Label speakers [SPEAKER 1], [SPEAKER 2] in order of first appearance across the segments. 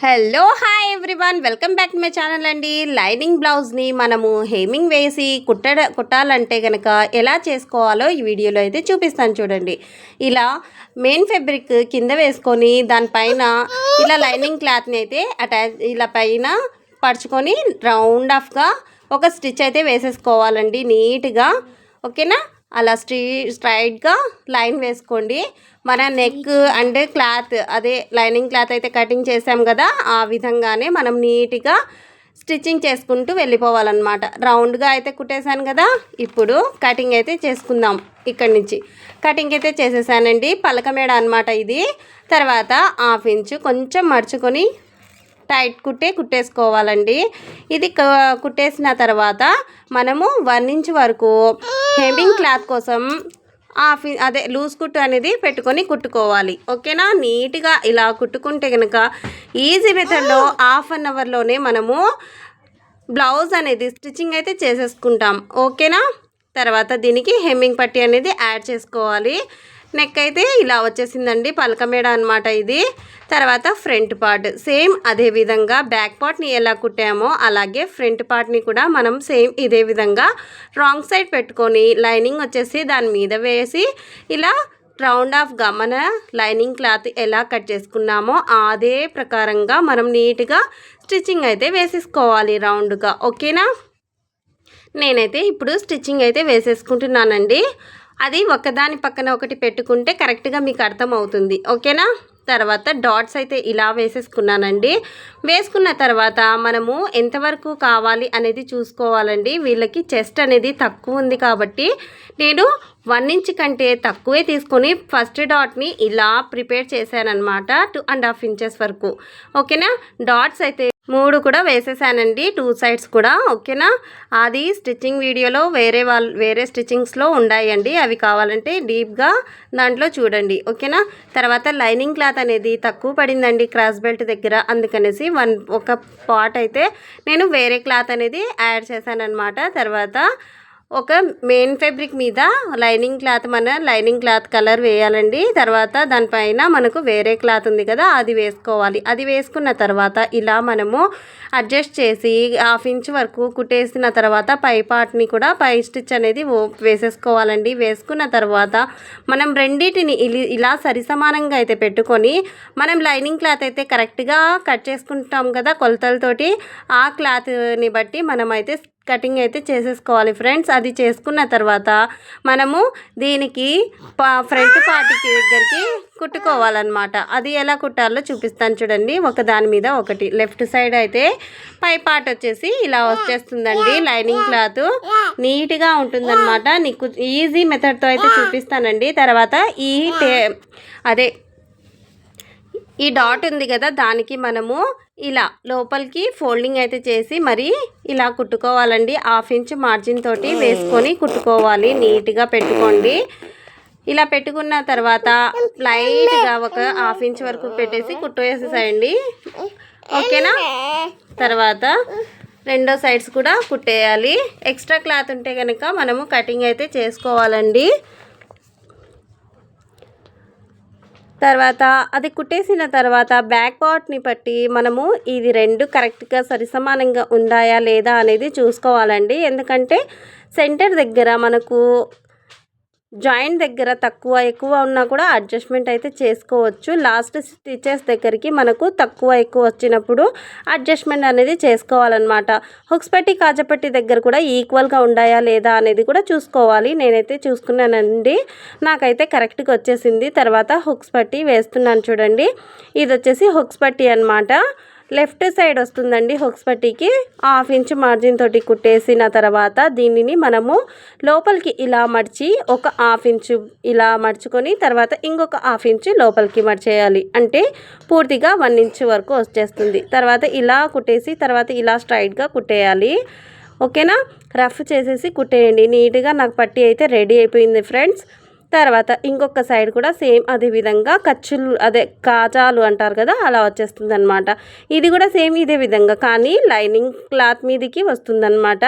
[SPEAKER 1] Hello hi everyone, welcome back to my channel అండి. Lining బ్లౌజ్ని మనము హెమ్మింగ్ వేసి కుట్టాలంటే కనుక ఎలా చేసుకోవాలో ఈ వీడియోలో అయితే చూపిస్తాను చూడండి. ఇలా మెయిన్ ఫ్యాబ్రిక్ కింద వేసుకొని దానిపైన ఇలా లైనింగ్ క్లాత్ని అయితే ఇలా పైన పరుచుకొని రౌండ్ ఆఫ్గా ఒక స్టిచ్ అయితే వేసేసుకోవాలండి నీట్గా. ఓకేనా, అలా స్ట్రైట్గా లైన్ వేసుకోండి. మన నెక్ అండ్ క్లాత్ అదే లైనింగ్ క్లాత్ అయితే కటింగ్ చేసాం కదా, ఆ విధంగానే మనం నీట్గా స్టిచ్చింగ్ చేసుకుంటూ వెళ్ళిపోవాలన్నమాట. రౌండ్గా అయితే కుట్టేశాను కదా, ఇప్పుడు కటింగ్ అయితే చేసుకుందాం. ఇక్కడి నుంచి కటింగ్ అయితే చేసేసానండి. పలక మేడ అనమాట ఇది. తర్వాత 1/2 ఇంచు కొంచెం మడుచుకొని టైట్ కుట్టేసుకోవాలండి. ఇది కుట్టేసిన తర్వాత మనము 1 ఇంచ్ వరకు హెమ్మింగ్ క్లాత్ కోసం అదే లూజ్ కుట్టు అనేది పెట్టుకొని కుట్టుకోవాలి. ఓకేనా, నీట్గా ఇలా కుట్టుకుంటే కనుక ఈజీ మెథడ్లో 1/2 అవర్లోనే మనము బ్లౌజ్ అనేది స్టిచ్చింగ్ అయితే చేసేసుకుంటాం. ఓకేనా, తర్వాత దీనికి హెమ్మింగ్ పట్టీ అనేది యాడ్ చేసుకోవాలి. నెక్ అయితే ఇలా వచ్చేసిందండి, పలక మేడ అనమాట ఇది. తర్వాత ఫ్రంట్ పార్ట్ సేమ్ అదే విధంగా బ్యాక్ పార్ట్ని ఎలా కుట్టామో అలాగే ఫ్రంట్ పార్ట్ని కూడా మనం సేమ్ ఇదే విధంగా రాంగ్ సైడ్ పెట్టుకొని లైనింగ్ వచ్చేసి దాని మీద వేసి ఇలా రౌండ్ ఆఫ్గా మన లైనింగ్ క్లాత్ ఎలా కట్ చేసుకున్నామో అదే ప్రకారంగా మనం నీట్గా స్టిచ్చింగ్ అయితే వేసేసుకోవాలి రౌండ్గా. ఓకేనా, నేనైతే ఇప్పుడు స్టిచ్చింగ్ అయితే వేసేసుకుంటున్నానండి. అది ఒకదాని పక్కన ఒకటి పెట్టుకుంటే కరెక్ట్గా మీకు అర్థమవుతుంది. ఓకేనా, తర్వాత డాట్స్ అయితే ఇలా వేసేసుకున్నానండి. వేసుకున్న తర్వాత మనము ఎంతవరకు కావాలి అనేది చూసుకోవాలండి. వీళ్ళకి చెస్ట్ అనేది తక్కువ ఉంది కాబట్టి నేను 1 ఇంచ్ కంటే తక్కువే తీసుకొని ఫస్ట్ డాట్ని ఇలా ప్రిపేర్ చేశానమాట, 2.5 ఇంచెస్ వరకు. ఓకేనా, డాట్స్ అయితే 3 కూడా వేసేసానండి, 2 సైడ్స్ కూడా. ఓకేనా, అది స్టిచ్చింగ్ వీడియోలో వేరే స్టిచ్చింగ్స్లో ఉన్నాయండి, అవి కావాలంటే డీప్గా దాంట్లో చూడండి. ఓకేనా, తర్వాత లైనింగ్ క్లాత్ అనేది తక్కువ పడిందండి క్రాస్ బెల్ట్ దగ్గర, అందుకనేసి ఒక పార్ట్ అయితే నేను వేరే క్లాత్ అనేది యాడ్ చేశానమాట. తర్వాత ఒక మెయిన్ ఫ్యాబ్రిక్ మీద మన లైనింగ్ క్లాత్ కలర్ వేయాలండి. తర్వాత దానిపైన మనకు వేరే క్లాత్ ఉంది కదా, అది వేసుకోవాలి. అది వేసుకున్న తర్వాత ఇలా మనము అడ్జస్ట్ చేసి 1/2 ఇంచ్ వరకు కుట్టేసిన తర్వాత పై పార్ట్ని కూడా పై స్టిచ్ అనేది వేసేసుకోవాలండి. వేసుకున్న తర్వాత మనం రెండింటిని ఇలా సరిసమానంగా అయితే పెట్టుకొని మనం లైనింగ్ క్లాత్ అయితే కరెక్ట్గా కట్ చేసుకుంటాం కదా కొలతలతోటి, ఆ క్లాత్ని బట్టి మనం అయితే కటింగ్ అయితే చేసేసుకోవాలి ఫ్రెండ్స్. అది చేసుకున్న తర్వాత మనము దీనికి ఫ్రంట్ పార్ట్కి దగ్గరికి కుట్టుకోవాలన్నమాట. అది ఎలా కుట్టాలో చూపిస్తాను చూడండి. ఒక దాని మీద ఒకటి లెఫ్ట్ సైడ్ అయితే పై పార్ట్ వచ్చేసి ఇలా వచ్చేస్తుందండి. లైనింగ్ క్లాత్ నీట్గా ఉంటుందన్నమాట. నీకు ఈజీ మెథడ్తో అయితే చూపిస్తానండి. తర్వాత ఈ డాట్ ఉంది కదా, దానికి మనము ఇలా లోపలికి ఫోల్డింగ్ అయితే చేసి మరి ఇలా కుట్టుకోవాలండి. 1/2 ఇంచ్ మార్జిన్ తోటి వేసుకొని కుట్టుకోవాలి. నీట్గా పెట్టుకోండి. ఇలా పెట్టుకున్న తర్వాత లైట్గా ఒక 1/2 ఇంచ్ వరకు పెట్టేసి కుట్టేసేసేయండి. ఓకేనా, తర్వాత రెండో సైడ్స్ కూడా కుట్టేయాలి. ఎక్స్ట్రా క్లాత్ ఉంటే కనుక మనము కటింగ్ అయితే చేసుకోవాలండి. తర్వాత అది కుట్టేసిన తర్వాత బ్యాక్ పార్ట్ని బట్టి మనము ఇది 2 కరెక్ట్గా సరిసమానంగా ఉందాయా లేదా అనేది చూసుకోవాలండి. ఎందుకంటే సెంటర్ దగ్గర మనకు జాయింట్ దగ్గర తక్కువ ఎక్కువ ఉన్నా కూడా అడ్జస్ట్మెంట్ అయితే చేసుకోవచ్చు. లాస్ట్ స్టిచెస్ దగ్గరికి మనకు తక్కువ ఎక్కువ వచ్చినప్పుడు అడ్జస్ట్మెంట్ అనేది చేసుకోవాలన్నమాట. హుక్స్ పట్టి కాజపట్టి దగ్గర కూడా ఈక్వల్గా ఉండాయా లేదా అనేది కూడా చూసుకోవాలి. నేనైతే చూసుకున్నానండి, నాకైతే కరెక్ట్గా వచ్చేసింది. తర్వాత హుక్స్ పట్టి వేస్తున్నాను చూడండి. ఇది వచ్చేసి హుక్స్ పట్టి అనమాట. లెఫ్ట్ సైడ్ వస్తుందండి హుక్స్ పట్టీకి. 1/2 ఇంచ్ మార్జిన్ తోటి కుట్టేసిన తర్వాత దీనిని మనము లోపలికి ఇలా మడిచి ఒక 1/2 ఇంచు ఇలా మడుచుకొని తర్వాత ఇంకొక 1/2 ఇంచు లోపలికి మడిచేయాలి. అంటే పూర్తిగా 1 ఇంచ్ వరకు వచ్చేస్తుంది. తర్వాత ఇలా కుట్టేసి తర్వాత ఇలా స్ట్రైట్గా కుట్టేయాలి. ఓకేనా, రఫ్ చేసేసి కుట్టేయండి నీట్గా. నాకు పట్టీ అయితే రెడీ అయిపోయింది ఫ్రెండ్స్. తర్వాత ఇంకొక సైడ్ కూడా సేమ్ అదే విధంగా కాజాలు అంటారు కదా, అలా వచ్చేస్తుంది అనమాట. ఇది కూడా సేమ్ ఇదే విధంగా కానీ లైనింగ్ క్లాత్ మీదకి వస్తుందన్నమాట.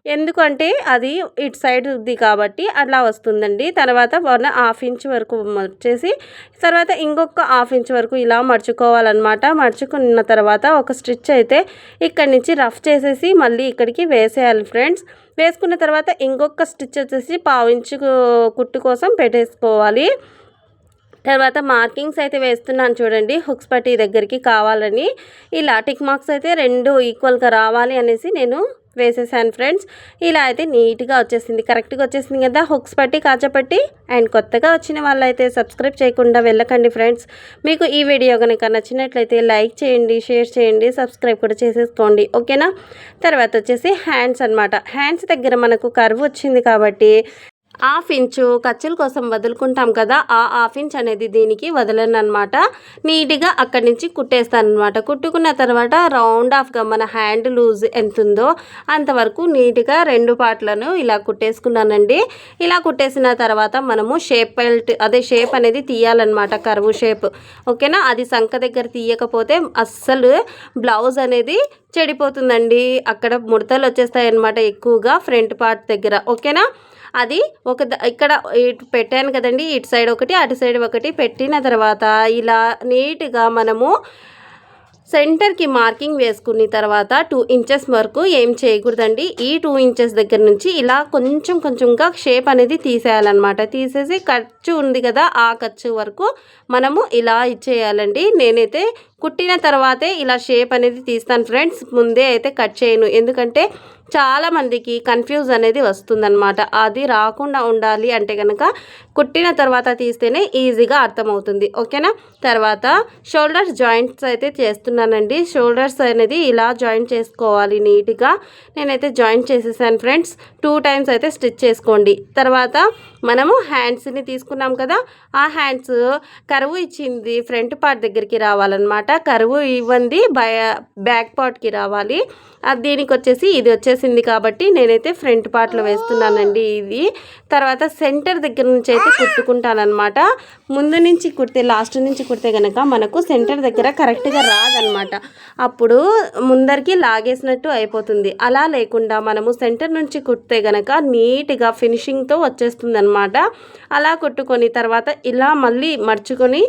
[SPEAKER 1] ఎందుకంటే అది ఇటు సైడ్ ఉంది కాబట్టి అట్లా వస్తుందండి. తర్వాత 1/2 ఇంచ్ వరకు వచ్చేసి తర్వాత ఇంకొక 1/2 ఇంచ్ వరకు ఇలా మడుచుకోవాలన్నమాట. మడుచుకున్న తర్వాత ఒక స్టిచ్ అయితే ఇక్కడి నుంచి రఫ్ చేసేసి మళ్ళీ ఇక్కడికి వేసేయాలి ఫ్రెండ్స్. వేసుకున్న తర్వాత ఇంకొక స్టిచ్ వచ్చేసి 1/2 ఇంచు కుట్టు కోసం పెట్టేసుకోవాలి. తర్వాత మార్కింగ్స్ అయితే వేస్తున్నాను చూడండి, హుక్స్ పట్టీ దగ్గరికి కావాలని. ఇలా టిక్ మార్క్స్ అయితే 2 ఈక్వల్గా రావాలి అనేసి నేను వేసేసాను ఫ్రెండ్స్. ఇలా అయితే నీట్గా వచ్చేసింది, కరెక్ట్గా వచ్చేసింది కదా హుక్స్ పట్టీ కాజాపట్టి. అండ్ కొత్తగా వచ్చిన వాళ్ళైతే సబ్స్క్రైబ్ చేయకుండా వెళ్ళకండి ఫ్రెండ్స్. మీకు ఈ వీడియో కనుక నచ్చినట్లయితే లైక్ చేయండి, షేర్ చేయండి, సబ్స్క్రైబ్ కూడా చేసేసుకోండి, ఓకేనా. తర్వాత వచ్చేసి హ్యాండ్స్ అనమాట. హ్యాండ్స్ దగ్గర మనకు కర్వ్ వచ్చింది కాబట్టి 1/2 ఇంచు ఖర్చుల కోసం వదులుకుంటాం కదా, ఆ 1/2 ఇంచ్ అనేది దీనికి వదలను అనమాట. నీట్గా అక్కడి నుంచి కుట్టేస్తాను అనమాట. కుట్టుకున్న తర్వాత రౌండ్ ఆఫ్గా మన హ్యాండ్ లూజ్ ఎంత ఉందో అంతవరకు నీట్గా 2 పార్ట్లను ఇలా కుట్టేసుకున్నానండి. ఇలా కుట్టేసిన తర్వాత మనము షేప్ బెల్ట్ అదే షేప్ అనేది తీయాలన్నమాట, కర్వ్ షేప్, ఓకేనా. అది సంక దగ్గర తీయకపోతే అస్సలు బ్లౌజ్ అనేది చెడిపోతుందండి. అక్కడ ముడతలు వచ్చేస్తాయి అన్నమాట ఎక్కువగా ఫ్రంట్ పార్ట్ దగ్గర, ఓకేనా. అది ఇక్కడ ఇటు పెట్టాను కదండి, ఇటు సైడ్ ఒకటి అటు సైడ్ ఒకటి పెట్టిన తర్వాత ఇలా నీట్గా మనము సెంటర్కి మార్కింగ్ వేసుకున్న తర్వాత 2 ఇంచెస్ వరకు ఏం చేయకూడదండి. ఈ 2 ఇంచెస్ దగ్గర నుంచి ఇలా కొంచెంగా షేప్ అనేది తీసేయాలన్నమాట. తీసేసి ఖర్చు ఉంది కదా, ఆ ఖర్చు వరకు మనము ఇలా ఇచ్చేయాలండి. నేనైతే కుట్టిన తర్వాతే ఇలా షేప్ అనేది తీస్తాను ఫ్రెండ్స్, ముందే అయితే కట్ చేయను. ఎందుకంటే చాలామందికి కన్ఫ్యూజ్ అనేది వస్తుందన్నమాట. అది రాకుండా ఉండాలి అంటే కనుక కుట్టిన తర్వాత తీస్తేనే ఈజీగా అర్థమవుతుంది, ఓకేనా. తర్వాత షోల్డర్స్ జాయింట్స్ అయితే చేస్తున్నానండి. షోల్డర్స్ అనేది ఇలా జాయింట్ చేసుకోవాలి నీట్గా. నేనైతే జాయింట్ చేసేసాను ఫ్రెండ్స్. 2 టైమ్స్ అయితే స్టిచ్ చేసుకోండి. తర్వాత మనము హ్యాండ్స్ని తీసుకున్నాం కదా, ఆ హ్యాండ్స్ కరువు ఇచ్చింది ఫ్రంట్ పార్ట్ దగ్గరికి రావాలన్నమాట. కరువు ఇవ్వండి బ్యాక్ పార్ట్కి రావాలి. దీనికి వచ్చేసి ఇది వచ్చేసింది కాబట్టి నేనైతే ఫ్రంట్ పార్ట్లో వేస్తున్నానండి ఇది. తర్వాత సెంటర్ దగ్గర నుంచి అయితే కుట్టుకుంటానమాట. ముందు నుంచి కుడితే లాస్ట్ నుంచి కుడితే కనుక మనకు సెంటర్ దగ్గర కరెక్ట్గా రాదనమాట. అప్పుడు ముందరికి లాగేసినట్టు అయిపోతుంది. అలా లేకుండా మనము సెంటర్ నుంచి కుడితే కనుక నీట్గా ఫినిషింగ్తో వచ్చేస్తుంది అనమాట. అలా కుట్టుకొని తర్వాత ఇలా మళ్ళీ మర్చుకొని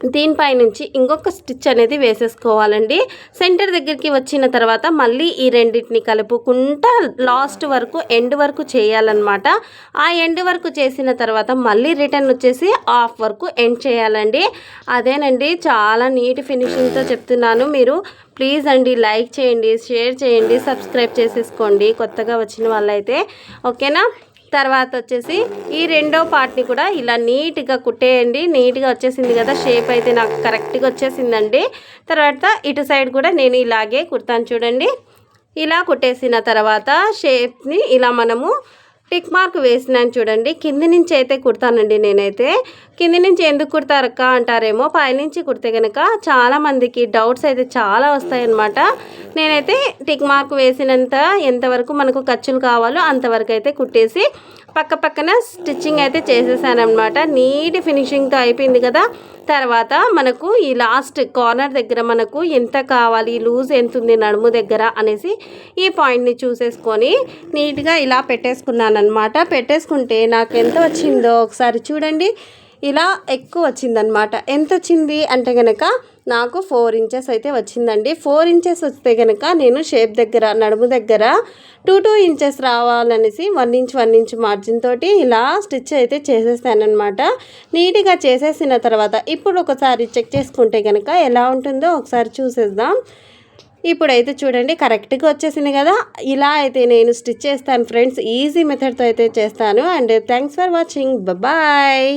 [SPEAKER 1] దీనిపై నుంచి ఇంకొక స్టిచ్ అనేది వేసేసుకోవాలండి. సెంటర్ దగ్గరికి వచ్చిన తర్వాత మళ్ళీ ఈ రెండింటిని కలుపుకుంటా లాస్ట్ వరకు ఎండ్ వరకు చేయాలన్నమాట. ఆ ఎండ్ వరకు చేసిన తర్వాత మళ్ళీ రిటర్న్ వచ్చేసి హాఫ్ వరకు ఎండ్ చేయాలండి. అదేనండి, చాలా నీట్ ఫినిషింగ్తో చెప్తున్నాను. మీరు ప్లీజ్ అండి లైక్ చేయండి, షేర్ చేయండి, సబ్స్క్రైబ్ చేసేసుకోండి కొత్తగా వచ్చిన వాళ్ళైతే, ఓకేనా. తర్వాత వచ్చేసి ఈ రెండో పార్ట్ని కూడా ఇలా నీట్గా కుట్టేయండి. నీట్గా వచ్చేసింది కదా, షేప్ అయితే నాకు కరెక్ట్గా వచ్చేసిందండి. తర్వాత ఇటు సైడ్ కూడా నేను ఇలాగే కుడతాను చూడండి. ఇలా కుట్టేసిన తర్వాత షేప్ని ఇలా మనము టిక్ మార్క్ వేసినాను చూడండి. కింది నుంచి అయితే కుడతానండి నేనైతే. కింది నుంచి ఎందుకు కుడతారక్క అంటారేమో, పైనుంచి కుడితే కనుక చాలామందికి డౌట్స్ అయితే చాలా వస్తాయన్నమాట. నేనైతే టిక్ మార్క్ వేసినంత ఎంతవరకు మనకు ఖర్చులు కావాలో అంతవరకు అయితే కుట్టేసి పక్కన స్టిచ్చింగ్ అయితే చేసేసానమాట. నీట్ ఫినిషింగ్తో అయిపోయింది కదా. తర్వాత మనకు ఈ లాస్ట్ కార్నర్ దగ్గర మనకు ఎంత కావాలి, లూజ్ ఎంత ఉంది నడుము దగ్గర అనేసి ఈ పాయింట్ని చూసేసుకొని నీట్గా ఇలా పెట్టేసుకున్నాను అనమాట. పెట్టేసుకుంటే నాకు ఎంత వచ్చిందో ఒకసారి చూడండి. ఇలా ఎక్కువ వచ్చిందనమాట. ఎంత వచ్చింది అంటే కనుక నాకు 4 ఇంచెస్ అయితే వచ్చిందండి. 4 ఇంచెస్ వస్తే కనుక నేను షేప్ దగ్గర నడుము దగ్గర 2 ఇంచెస్ రావాలనేసి 1 ఇంచ్ మార్జిన్ తోటి ఇలా స్టిచ్ అయితే చేసేసానమాట. నీట్గా చేసేసిన తర్వాత ఇప్పుడు ఒకసారి చెక్ చేసుకుంటే కనుక ఎలా ఉంటుందో ఒకసారి చూసేద్దాం. ఇప్పుడైతే చూడండి కరెక్ట్గా వచ్చేసింది కదా. ఇలా అయితే నేను స్టిచ్ చేస్తాను ఫ్రెండ్స్. ఈజీ మెథడ్తో అయితే చేస్తాను. And thanks for watching, bye.